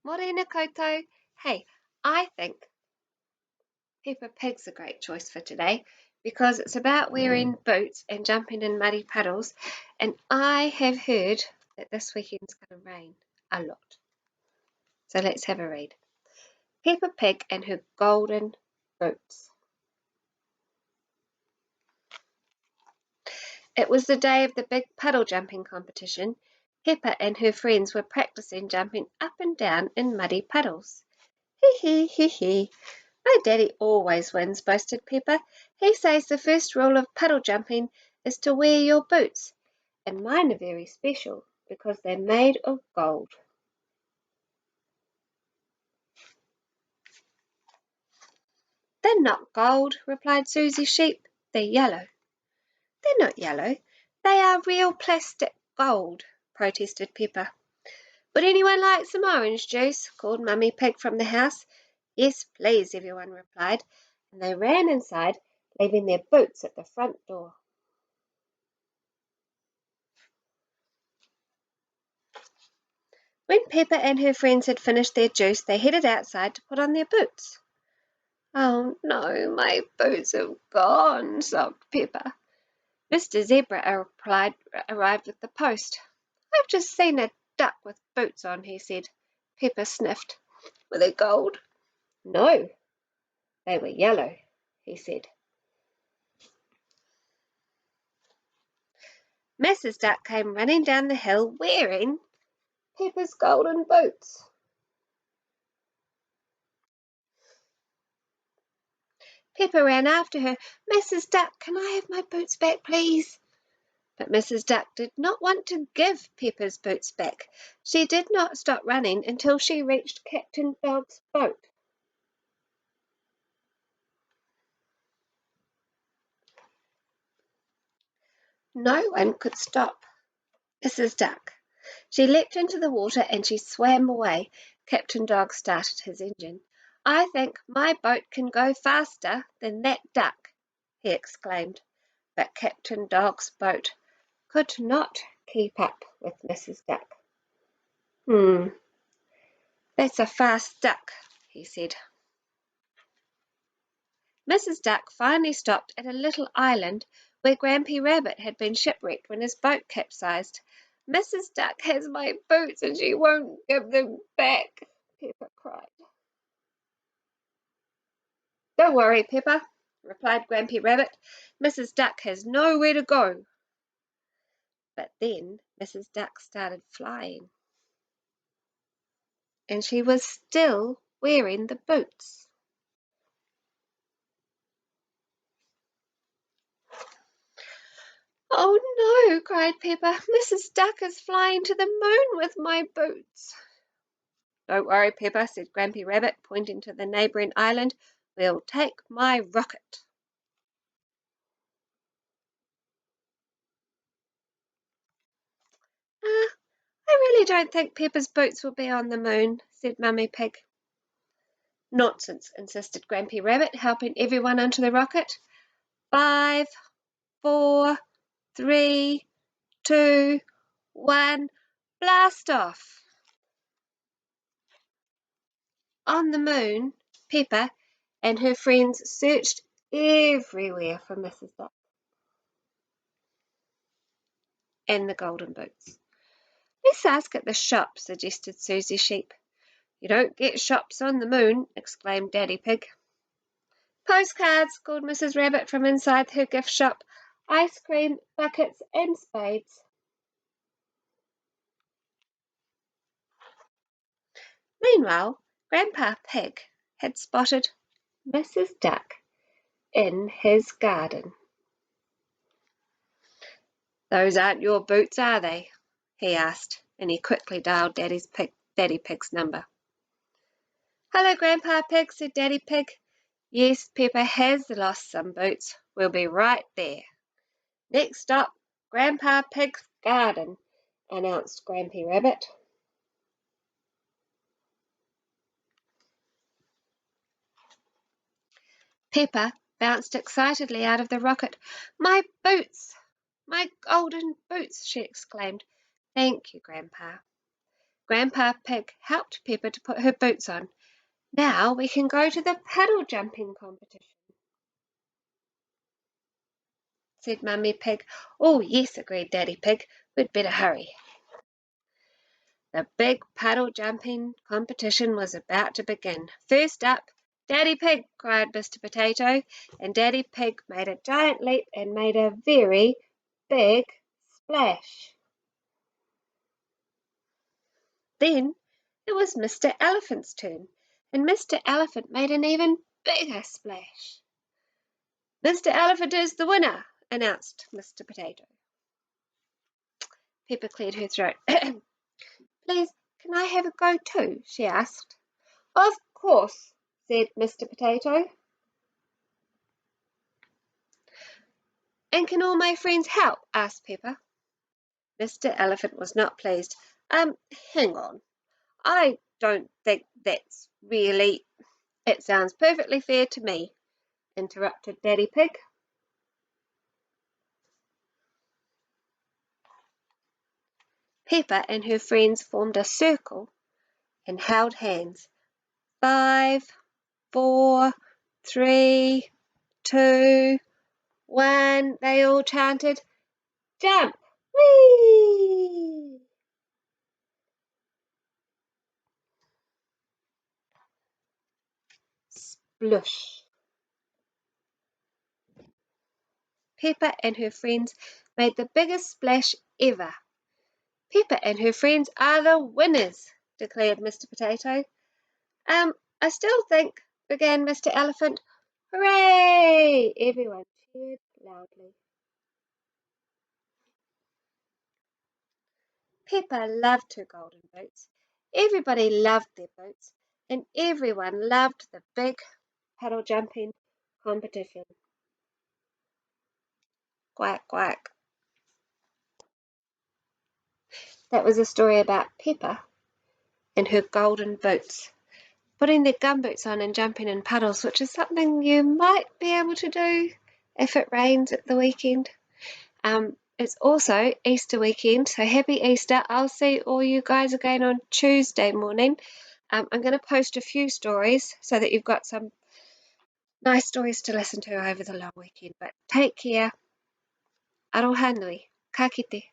Morena koutou. Hey, I think Peppa Pig's a great choice for today because it's about wearing boots and jumping in muddy puddles, and I have heard that this weekend's going to rain a lot. So let's have a read. Peppa Pig and her golden boots. It was the day of the big puddle jumping competition. Peppa and her friends were practicing jumping up and down in muddy puddles. Hee hee hee hee. My daddy always wins, boasted Peppa. He says the first rule of puddle jumping is to wear your boots, and mine are very special because they're made of gold. They're not gold, replied Susie Sheep. They're yellow. They're not yellow. They are real plastic gold, protested Peppa. Would anyone like some orange juice? Called Mummy Pig from the house. Yes, please, everyone replied, and they ran inside, leaving their boots at the front door. When Peppa and her friends had finished their juice, they headed outside to put on their boots. Oh no, my boots have gone, sobbed Peppa. Mr. Zebra arrived with the post. I've just seen a duck with boots on, he said. Peppa sniffed. Were they gold? No, they were yellow, he said. Mrs. Duck came running down the hill wearing Peppa's golden boots. Peppa ran after her. Mrs. Duck, can I have my boots back, please? But Mrs. Duck did not want to give Peppa's boots back. She did not stop running until she reached Captain Dog's boat. No one could stop Mrs. Duck. She leapt into the water and she swam away. Captain Dog started his engine. I think my boat can go faster than that duck, he exclaimed. But Captain Dog's boat could not keep up with Mrs. Duck. That's a fast duck, he said. Mrs. Duck finally stopped at a little island where Grampy Rabbit had been shipwrecked when his boat capsized. Mrs. Duck has my boots and she won't give them back, Peppa cried. Don't worry, Peppa, replied Grampy Rabbit. Mrs. Duck has nowhere to go. But then Mrs. Duck started flying, and she was still wearing the boots. Oh no, cried Peppa. Mrs. Duck is flying to the moon with my boots. Don't worry, Peppa, said Grampy Rabbit, pointing to the neighbouring island. We'll take my rocket. I really don't think Peppa's boots will be on the moon, said Mummy Pig. Nonsense, insisted Grampy Rabbit, helping everyone onto the rocket. 5, 4, 3, 2, 1, blast off! On the moon, Peppa and her friends searched everywhere for Mrs. Duck and the golden boots. Let's ask at the shop, suggested Susie Sheep. You don't get shops on the moon, exclaimed Daddy Pig. Postcards, called Mrs. Rabbit from inside her gift shop. Ice cream, buckets and spades. Meanwhile, Grandpa Pig had spotted Mrs. Duck in his garden. Those aren't your boots, are they? He asked, and he quickly dialed Daddy Pig's number. Hello, Grandpa Pig, said Daddy Pig. Yes, Peppa has lost some boots. We'll be right there. Next stop, Grandpa Pig's garden, announced Grampy Rabbit. Peppa bounced excitedly out of the rocket. My boots! My golden boots! She exclaimed. Thank you, Grandpa. Grandpa Pig helped Peppa to put her boots on. Now we can go to the paddle jumping competition, said Mummy Pig. Oh, yes, agreed Daddy Pig. We'd better hurry. The big paddle jumping competition was about to begin. First up, Daddy Pig, cried Mr. Potato, and Daddy Pig made a giant leap and made a very big splash. Then it was Mr. Elephant's turn, and Mr. Elephant made an even bigger splash. Mr. Elephant is the winner, announced Mr. Potato. Peppa cleared her throat. Please, can I have a go too? She asked. Of course, said Mr. Potato. And can all my friends help? Asked Peppa. Mr. Elephant was not pleased. Hang on. I don't think that's really... It sounds perfectly fair to me, interrupted Daddy Pig. Peppa and her friends formed a circle and held hands. 5, 4, 3, 2, 1, they all chanted. Jump! Whee! Splush! Peppa and her friends made the biggest splash ever. Peppa and her friends are the winners, declared Mr. Potato. I still think, began Mr. Elephant. Hooray! Everyone cheered loudly. Peppa loved her golden boots. Everybody loved their boots, and everyone loved the big paddle jumping competition. Quack, quack. That was a story about Peppa and her golden boots, putting their gumboots on and jumping in puddles, which is something you might be able to do if it rains at the weekend. It's also Easter weekend, so happy Easter. I'll see all you guys again on Tuesday morning. I'm going to post a few stories so that you've got some nice stories to listen to over the long weekend. But take care. Aroha nui. Ka kite.